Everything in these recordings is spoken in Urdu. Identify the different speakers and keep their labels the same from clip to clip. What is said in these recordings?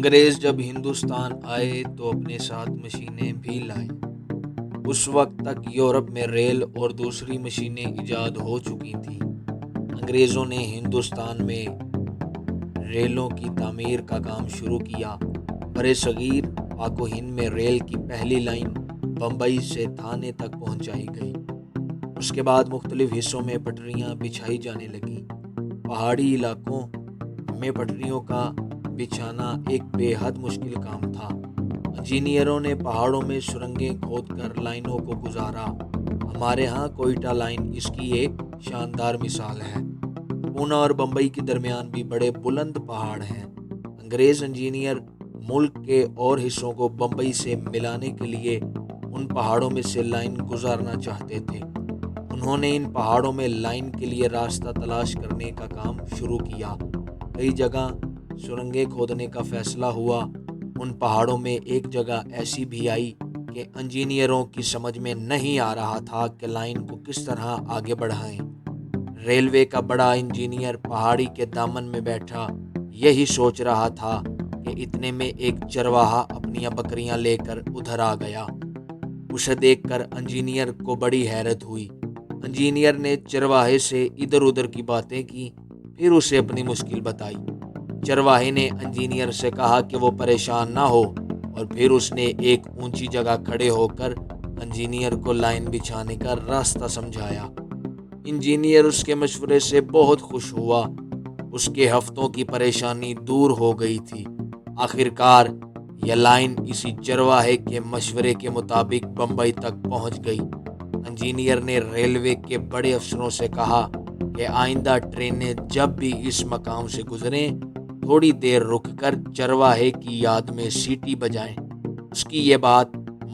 Speaker 1: انگریز جب ہندوستان آئے تو اپنے ساتھ مشینیں بھی لائے۔ اس وقت تک یورپ میں ریل اور دوسری مشینیں ایجاد ہو چکی تھیں۔ انگریزوں نے ہندوستان میں ریلوں کی تعمیر کا کام شروع کیا۔ برِ صغیر پاک و ہند میں ریل کی پہلی لائن بمبئی سے تھانے تک پہنچائی گئی۔ اس کے بعد مختلف حصوں میں پٹریاں بچھائی جانے لگیں۔ پہاڑی علاقوں میں پٹریوں کا بچھانا ایک بے حد مشکل کام تھا۔ انجینئروں نے پہاڑوں میں سرنگیں کھود کر لائنوں کو گزارا۔ ہمارے ہاں کوئٹہ لائن اس کی ایک شاندار مثال ہے۔ پونا اور بمبئی کے درمیان بھی بڑے بلند پہاڑ ہیں۔ انگریز انجینئر ملک کے اور حصوں کو بمبئی سے ملانے کے لیے ان پہاڑوں میں سے لائن گزارنا چاہتے تھے۔ انہوں نے ان پہاڑوں میں لائن کے لیے راستہ تلاش کرنے کا کام شروع کیا۔ کئی جگہ سرنگیں کھودنے کا فیصلہ ہوا۔ ان پہاڑوں میں ایک جگہ ایسی بھی آئی کہ انجینئروں کی سمجھ میں نہیں آ رہا تھا کہ لائن کو کس طرح آگے بڑھائیں۔ ریلوے کا بڑا انجینئر پہاڑی کے دامن میں بیٹھا یہی سوچ رہا تھا کہ اتنے میں ایک چرواہا اپنی بکریاں لے کر ادھر آ گیا۔ اسے دیکھ کر انجینئر کو بڑی حیرت ہوئی۔ انجینئر نے چرواہے سے ادھر ادھر کی باتیں کی، پھر اسے اپنی مشکل بتائی۔ چرواہے نے انجینئر سے کہا کہ وہ پریشان نہ ہو، اور پھر اس نے ایک اونچی جگہ کھڑے ہو کر انجینئر کو لائن بچھانے کا راستہ سمجھایا۔ انجینئر اس کے مشورے سے بہت خوش ہوا۔ اس کے ہفتوں کی پریشانی دور ہو گئی تھی۔ آخر کار یہ لائن اسی چرواہے کے مشورے کے مطابق بمبئی تک پہنچ گئی۔ انجینئر نے ریلوے کے بڑے افسروں سے کہا کہ آئندہ ٹرینیں جب بھی اس مقام سے گزریں تھوڑی دیر رک کر چرواہے کی یاد میں سیٹی بجائیں۔ اس کی یہ بات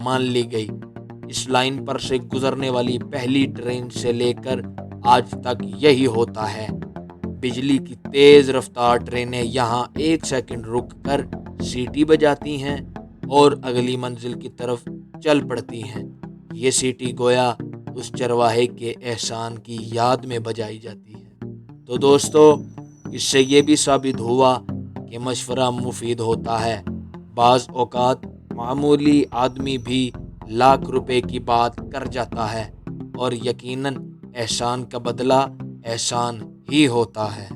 Speaker 1: مان لی گئی۔ اس لائن پر سے گزرنے والی پہلی ٹرین سے لے کر آج تک یہی ہوتا ہے۔ بجلی کی تیز رفتار ٹرینیں یہاں ایک سیکنڈ رک کر سیٹی بجاتی ہیں اور اگلی منزل کی طرف چل پڑتی ہیں۔ یہ سیٹی گویا اس چرواہے کے احسان کی یاد میں بجائی جاتی ہے۔ تو دوستو، اس سے یہ بھی ثابت ہوا کہ مشورہ مفید ہوتا ہے۔ بعض اوقات معمولی آدمی بھی لاکھ روپے کی بات کر جاتا ہے، اور یقیناً احسان کا بدلہ احسان ہی ہوتا ہے۔